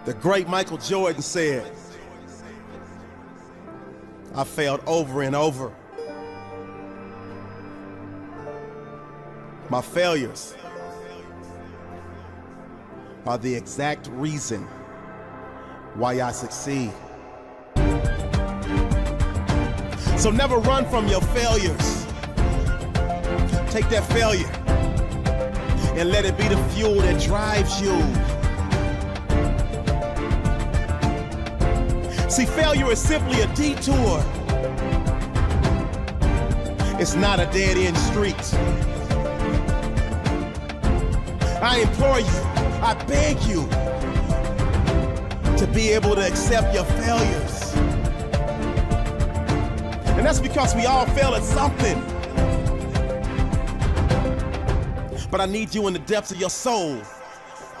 The great Michael Jordan said, I failed over and over. My failures are the exact reason why I succeed. So never run from your failures. Take that failure and let it be the fuel that drives you. See, failure is simply a detour. It's not a dead-end street. I implore you, I beg you to be able to accept your failures. And that's because we all fail at something. But I need you in the depths of your soul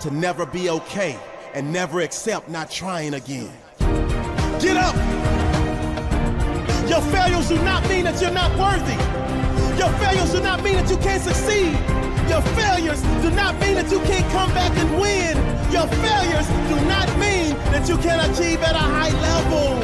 to never be okay and never accept not trying again. Get up! Your failures do not mean that you're not worthy. Your failures do not mean that you can't succeed. Your failures do not mean that you can't come back and win. Your failures do not mean that you can't achieve at a high level.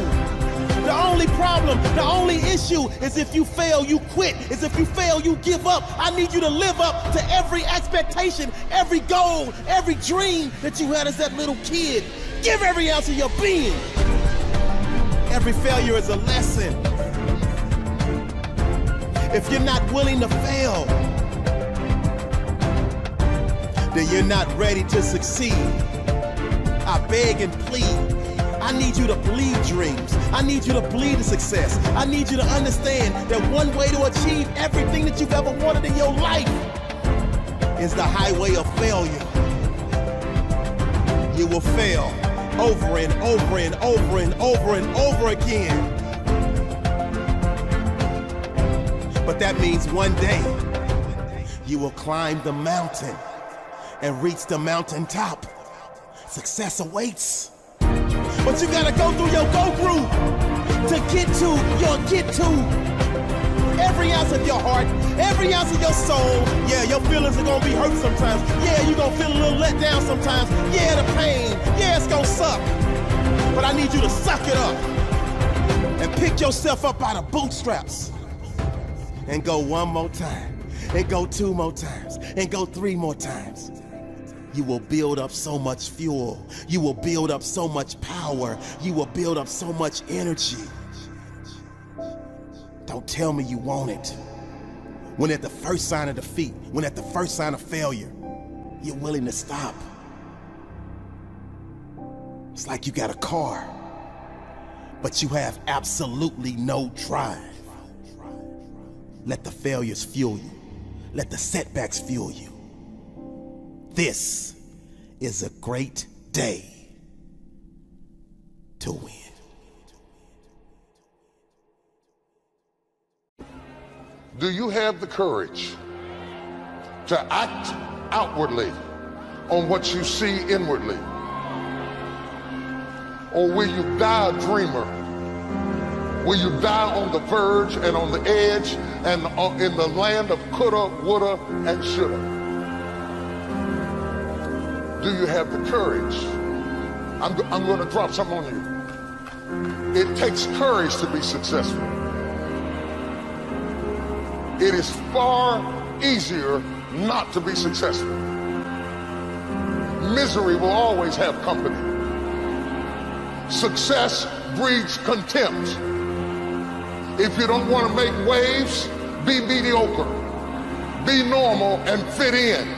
The only problem, the only issue is if you fail, you quit. Is if you fail, you give up. I need you to live up to every expectation, every goal, every dream that you had as that little kid. Give every ounce of your being. Every failure is a lesson. If you're not willing to fail, then you're not ready to succeed. I beg and plead. I need you to believe dreams. I need you to believe in success. I need you to understand that one way to achieve everything that you've ever wanted in your life is the highway of failure. You will fail over and over and over and over and over again. But that means one day you will climb the mountain and reach the mountaintop. Success awaits. But you gotta go through your go-through to get to your get-to. Every ounce of your heart, every ounce of your soul. Yeah, your feelings are gonna be hurt sometimes. Yeah, you're gonna feel a little let down sometimes. Yeah, the pain. Yeah, it's gonna suck. But I need you to suck it up and pick yourself up out of bootstraps and go one more time, and go two more times, and go three more times. You will build up so much fuel. You will build up so much power. You will build up so much energy. Don't tell me you want it. When at the first sign of defeat, when at the first sign of failure, you're willing to stop. It's like you got a car, but you have absolutely no drive. Let the failures fuel you. Let the setbacks fuel you. This is a great day to win. Do you have the courage to act outwardly on what you see inwardly? Or will you die a dreamer? Will you die on the verge and on the edge and in the land of coulda, woulda, and shoulda? Do you have the courage? I'm going to drop something on you. It takes courage to be successful. It is far easier not to be successful. Misery will always have company. Success breeds contempt. If you don't want to make waves, be mediocre. Be normal and fit in.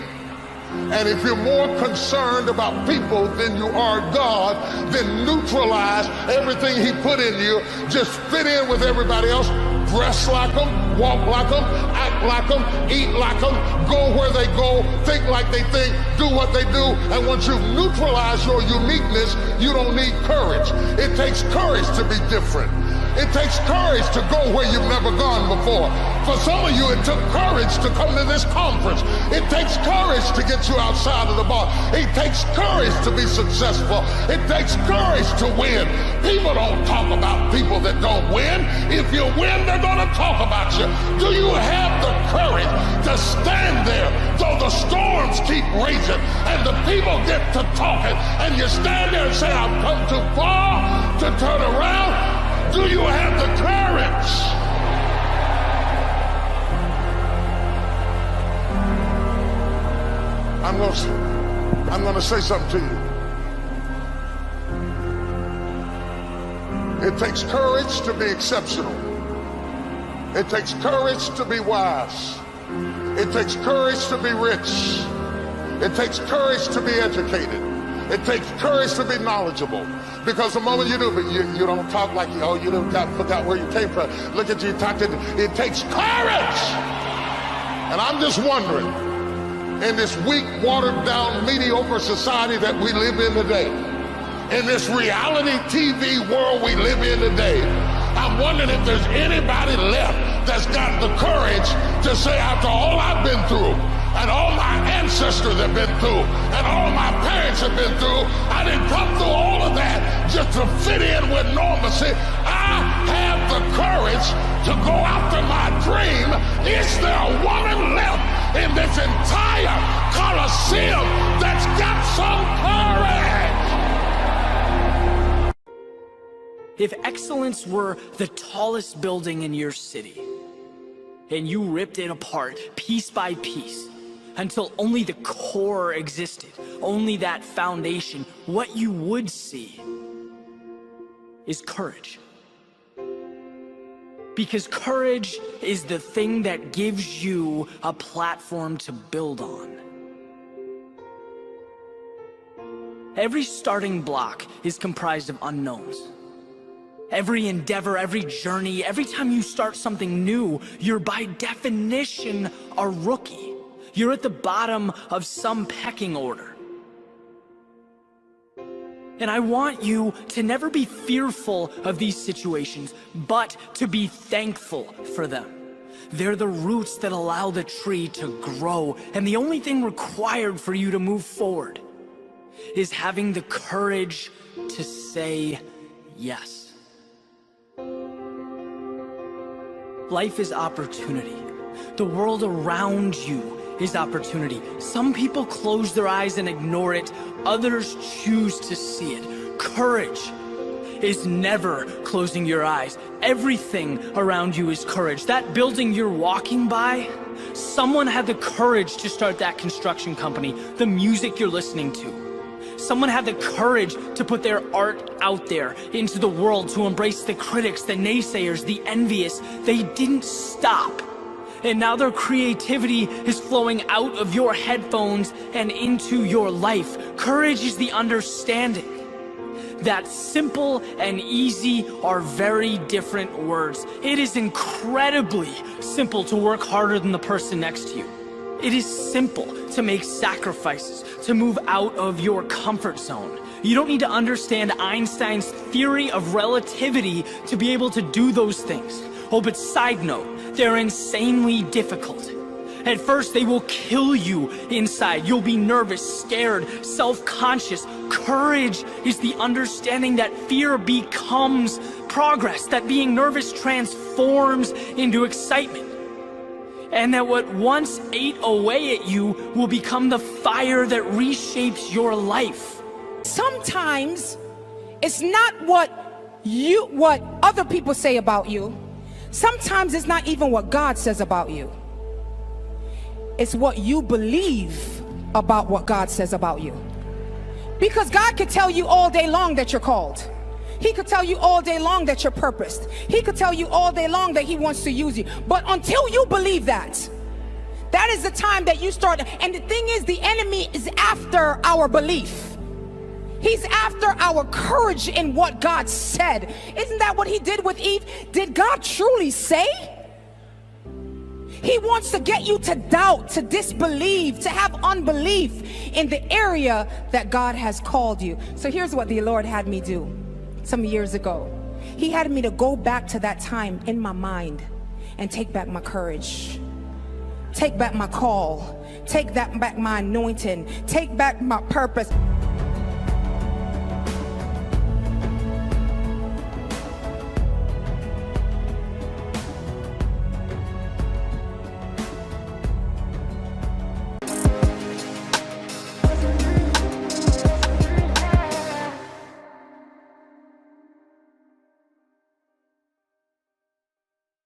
And if you're more concerned about people than you are God, then neutralize everything He put in you. Just fit in with everybody else. Dress like them, walk like them, act like them, eat like them, go where they go, think like they think, do what they do. And once you neutralize your uniqueness, you don't need courage. It takes courage to be different. It takes courage to go where you've never gone before. For some of you, it took courage to come to this conference. It takes courage to get you outside of the bar. It takes courage to be successful. It takes courage to win. People don't talk about people that don't win. If you win, they're going to talk about you. Do you have the courage to stand there though the storms keep raging and the people get to talking and you stand there and say, I've come too far to turn around? Do you have the courage? I'm going to say something to you. It takes courage to be exceptional. It takes courage to be wise. It takes courage to be rich. It takes courage to be educated. It takes courage to be knowledgeable. Because the moment you do, but you don't talk like, oh, you forgot where you came from. Look at you talking. It takes courage. And I'm just wondering, in this weak, watered down, mediocre society that we live in today, in this reality TV world we live in today, I'm wondering if there's anybody left that's got the courage to say, after all I've been through, and all my ancestors have been through, and all my parents have been through, I didn't come through all of that just to fit in with normalcy. I have the courage to go after my dream. Is there a woman left in this entire Coliseum that's got some courage? If excellence were the tallest building in your city, and you ripped it apart piece by piece until only the core existed, only that foundation, what you would see is courage. Because courage is the thing that gives you a platform to build on. Every starting block is comprised of unknowns. Every endeavor, every journey, every time you start something new, you're by definition a rookie. You're at the bottom of some pecking order. And I want you to never be fearful of these situations, but to be thankful for them. They're the roots that allow the tree to grow, and the only thing required for you to move forward is having the courage to say yes. Life is opportunity. The world around you is opportunity. Some people close their eyes and ignore it. Others choose to see it. Courage is never closing your eyes. Everything around you is courage. That building you're walking by, someone had the courage to start that construction company. The music you're listening to, someone had the courage to put their art out there into the world, to embrace the critics, the naysayers, the envious. They didn't stop. And now their creativity is flowing out of your headphones and into your life. Courage is the understanding that simple and easy are very different words. It is incredibly simple to work harder than the person next to you. It is simple to make sacrifices, to move out of your comfort zone. You don't need to understand Einstein's theory of relativity to be able to do those things. Oh, but side note, they're insanely difficult. At first, they will kill you inside. You'll be nervous, scared, self-conscious. Courage is the understanding that fear becomes progress, that being nervous transforms into excitement, and that what once ate away at you will become the fire that reshapes your life. Sometimes it's not what other people say about you. Sometimes it's not even what God says about you. It's what you believe about what God says about you. Because God could tell you all day long that you're called. He could tell you all day long that you're purposed. He could tell you all day long that he wants to use you. But until you believe that, that is the time that you start. And the thing is, the enemy is after our belief. He's after our courage in what God said. Isn't that what he did with Eve? Did God truly say? He wants to get you to doubt, to disbelieve, to have unbelief in the area that God has called you. So here's what the Lord had me do some years ago. He had me to go back to that time in my mind and take back my courage. Take back my call. Take that back my anointing. Take back my purpose.